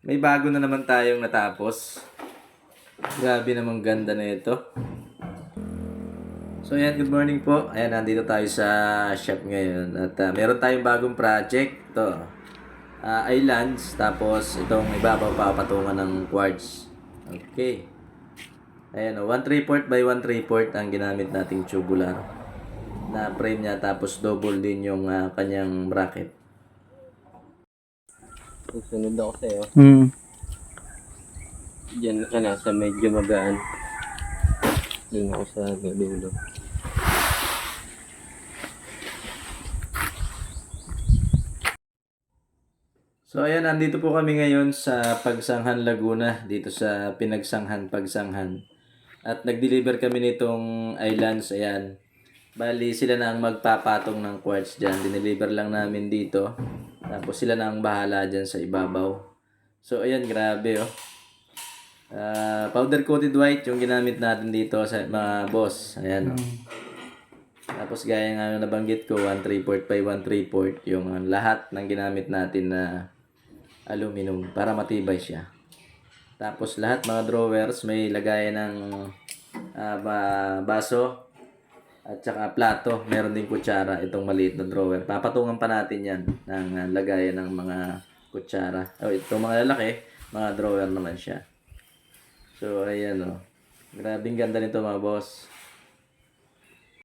May bago na naman tayong natapos. Grabe namang ganda na ito. So ayan, good morning po. Ayan, nandito tayo sa shop ngayon. At meron tayong bagong project. Ito, islands. Tapos itong ibabaw papatungan ng quartz. Okay. Ayan, 1/3 by 1/3 ang ginamit nating tubular na frame niya. Tapos double din yung kanyang bracket. Susunod ako sa'yo. Hmm. Diyan ka na sa medyo magaan. Doon ako sa dulo. So ayan, nandito po kami ngayon sa Pagsanghan, Laguna, dito sa Pinagsanghan, Pagsanghan. At nag-deliver kami nitong islands, ayan. Bali, sila na ang magpapatong ng quartz dyan. Dineliver lang namin dito. Tapos sila na ang bahala dyan sa ibabaw. So ayan, grabe oh. Powder coated white yung ginamit natin dito sa mga boss. Ayan oh. Tapos gaya nga yung nabanggit ko, 1/3 by 1/3 yung lahat ng ginamit natin na aluminum para matibay siya. Tapos lahat mga drawers may lagayan ng baso at saka plato. Meron din kutsara itong maliit na drawer. Papatungan pa natin yan ng lagayan ng mga kutsara. Itong mga lalaki, mga drawer naman siya. So ayan oh. Grabing ganda nito mga boss.